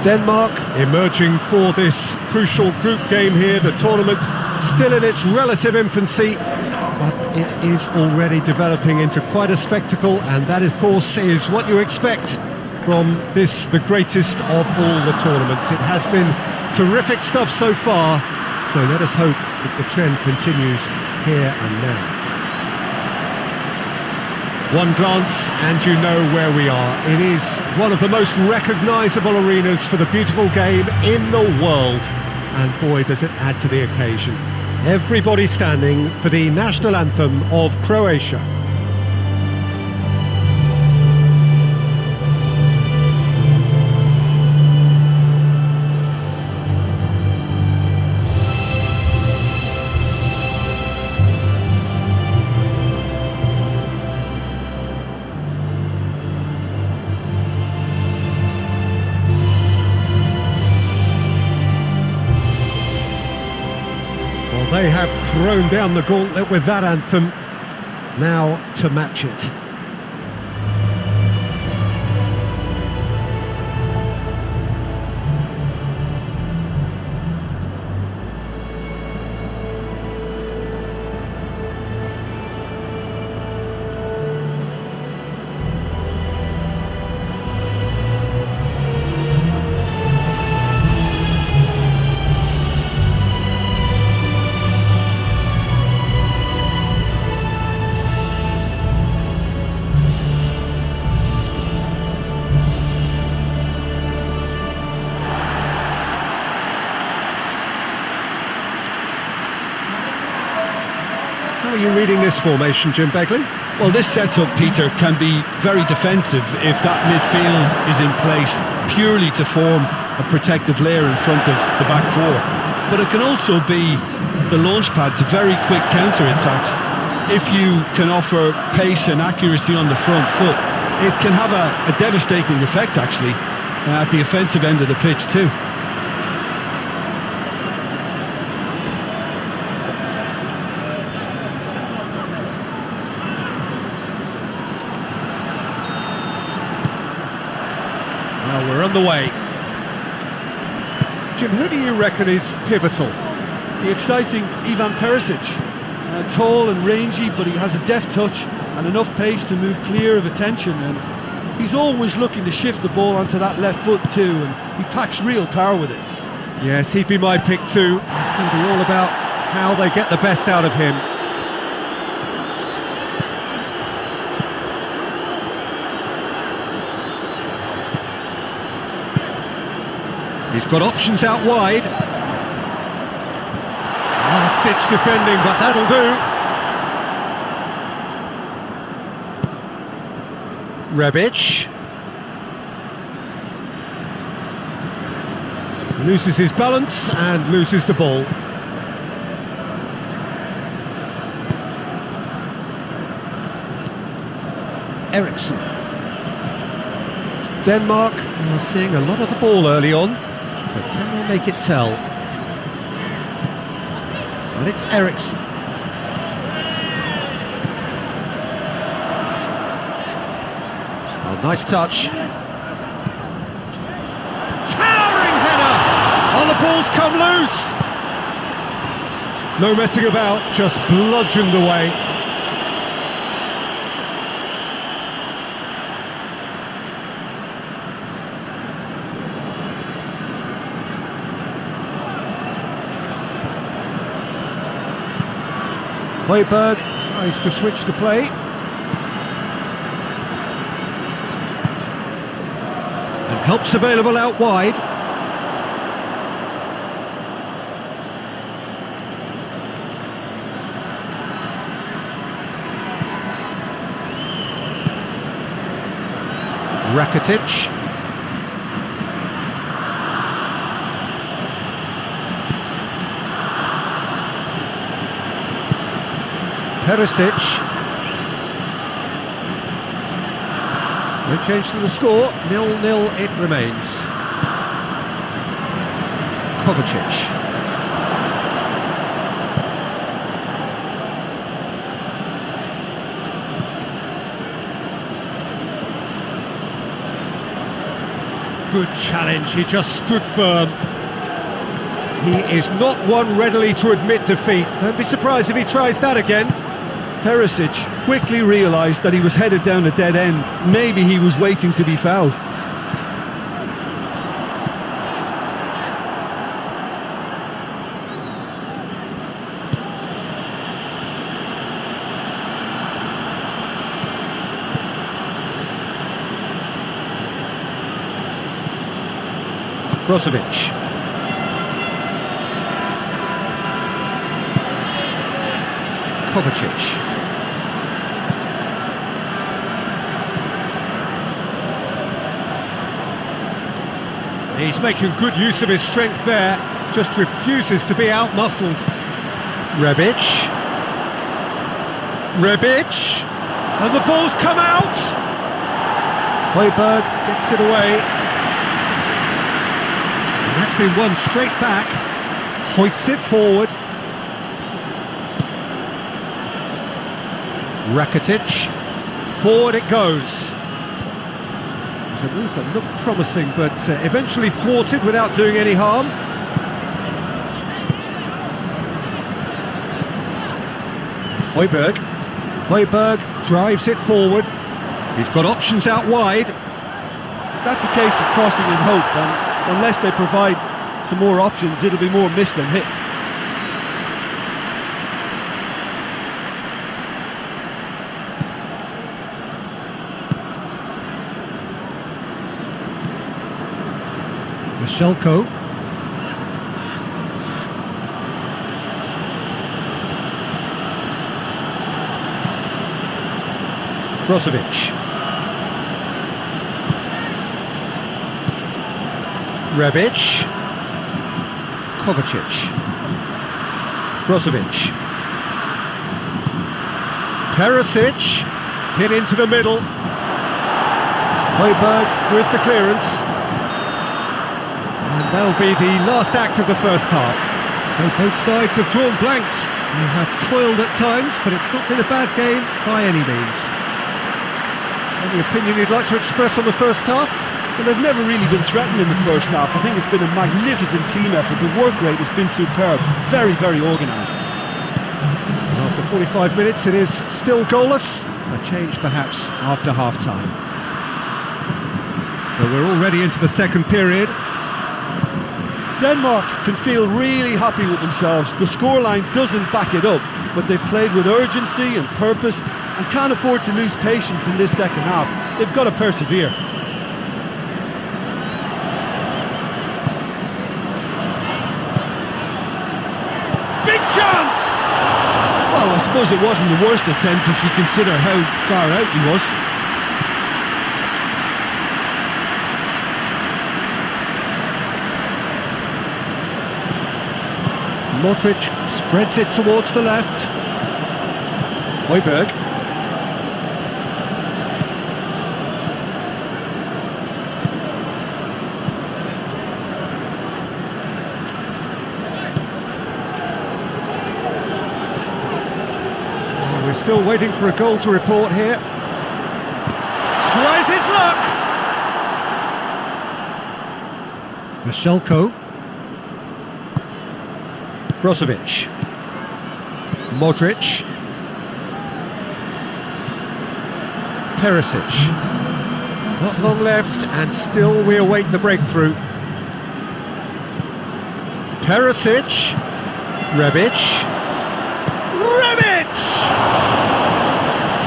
Denmark emerging for this crucial group game here. The tournament still in its relative infancy, but it is already developing into quite a spectacle, and that, of course, is what you expect from this, the greatest of all the tournaments. It has been terrific stuff so far, so let us hope that the trend continues here and now. One glance and you know where we are. It is one of the most recognisable arenas for the beautiful game in the world. And boy, does it add to the occasion. Everybody standing for the national anthem of Croatia. They have thrown down the gauntlet with that anthem, now to match it. How are you reading this formation, Jim Beglin? Well, this setup, Peter, can be very defensive if that midfield is in place purely to form a protective layer in front of the back four. But it can also be the launchpad to very quick counter-attacks. If you can offer pace and accuracy on the front foot, it can have a devastating effect, actually, at the offensive end of the pitch too. Well, we're on the way. Jim, who do you reckon is pivotal? The exciting Ivan Perisic. Tall and rangy, but he has a deft touch and enough pace to move clear of attention, and he's always looking to shift the ball onto that left foot too, and he packs real power with it. Yes, he'd be my pick too. It's going to be all about how they get the best out of him. He's got options out wide. Last-ditch defending, but that'll do. Rebic. Loses his balance and loses the ball. Eriksson. Denmark are seeing a lot of the ball early on, but can they make it tell? And it's Eriksson. Oh, nice touch. Towering header! Oh, the ball's come loose! No messing about, just bludgeoned away. Højbjerg tries to switch the play. And help's available out wide. Rakitic. Perisic. No change to the score, 0-0 it remains. Kovacic. Good challenge, he just stood firm. He is not one readily to admit defeat. Don't be surprised if he tries that again. Perisic quickly realised that he was headed down a dead end. Maybe he was waiting to be fouled. Brozovic. Kovacic. He's making good use of his strength there, just refuses to be out-muscled. Rebic. Rebic! And the ball's come out! Højbjerg gets it away. And that's been won straight back. Hoists it forward. Rakitic, forward it goes. It was a move that looked promising, but eventually thwarted without doing any harm. Højbjerg. Højbjerg drives it forward. He's got options out wide. That's a case of crossing in hope, and unless they provide some more options, it'll be more miss than hit. Shelko. Brozovic. Rebic. Kovacic. Brozovic. Perisic. Hit into the middle. Højbjerg with the clearance. And that'll be the last act of the first half. So both sides have drawn blanks. They have toiled at times, but it's not been a bad game by any means. Any opinion you'd like to express on the first half? Well, they've never really been threatened in the first half. I think it's been a magnificent team effort. The work rate has been superb. Very, very organised. After 45 minutes, it is still goalless. A change perhaps after half-time. But we're already into the second period. Denmark can feel really happy with themselves. The scoreline doesn't back it up, but they've played with urgency and purpose and can't afford to lose patience in this second half. They've got to persevere. Big chance! Well, I suppose it wasn't the worst attempt if you consider how far out he was. Modric spreads it towards the left. Højbjerg. Well, we're still waiting for a goal to report here. Tries his luck! Shelko. Brozovic. Modric. Perisic. Not long left, and still we await the breakthrough. Perisic. Rebic. Rebic!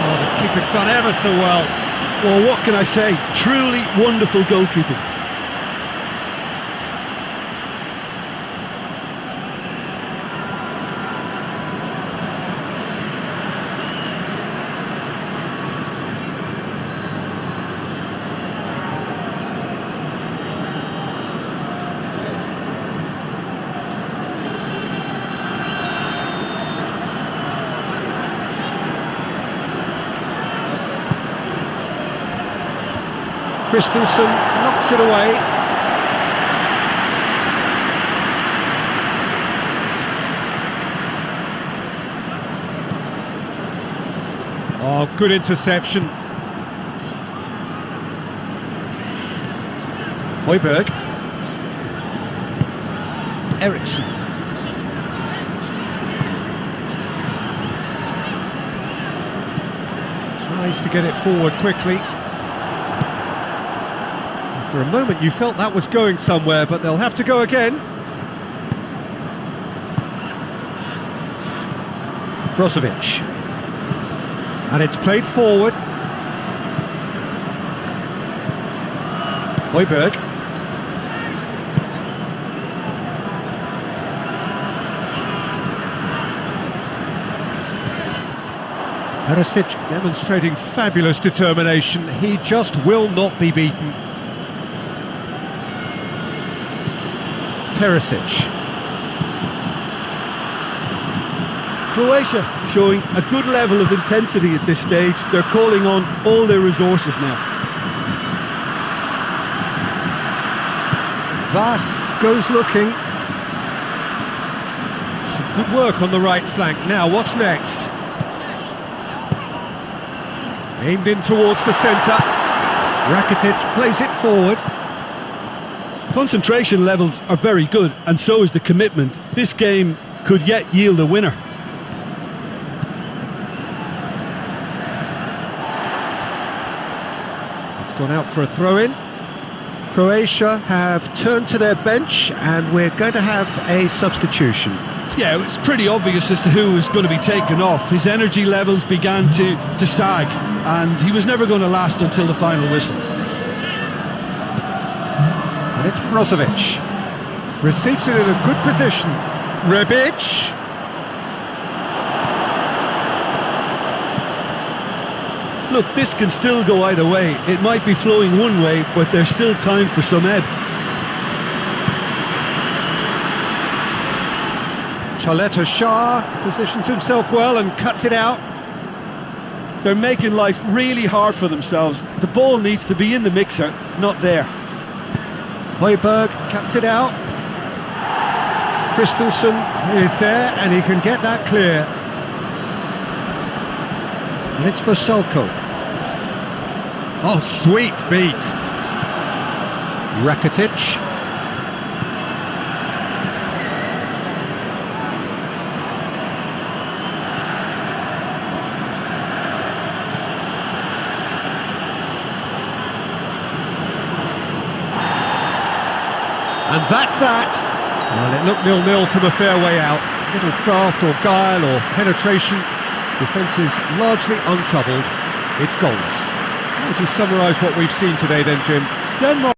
Oh, the keeper's done ever so well. Well, what can I say? Truly wonderful goalkeeping. Christensen knocks it away. Oh, good interception. Højbjerg. Eriksson. Tries to get it forward quickly. For a moment you felt that was going somewhere, but they'll have to go again. Brozovic. And it's played forward. Højbjerg. Perisic demonstrating fabulous determination. He just will not be beaten. Perisic. Croatia showing a good level of intensity at this stage. They're calling on all their resources now. Vas goes looking. Some good work on the right flank. Now, what's next? Aimed in towards the centre. Rakitic plays it forward. Concentration levels are very good, and so is the commitment. This game could yet yield a winner. It's gone out for a throw-in. Croatia have turned to their bench, and we're going to have a substitution. Yeah, it's pretty obvious as to who was going to be taken off. His energy levels began to sag, and he was never going to last until the final whistle. And it's Brozovic. Receives it in a good position. Rebic. Look, this can still go either way. It might be flowing one way, but there's still time for some ebb. Chaleta Shah positions himself well and cuts it out. They're making life really hard for themselves. The ball needs to be in the mixer, not there. Højbjerg cuts it out. Christensen is there and he can get that clear. And it's for Salko. Oh, sweet feet. Rakitic. And that's that. Well, it looked 0-0 from a fair way out. Little craft or guile or penetration. Defence is largely untroubled. It's goals. How would you summarise what we've seen today then, Jim? Denmark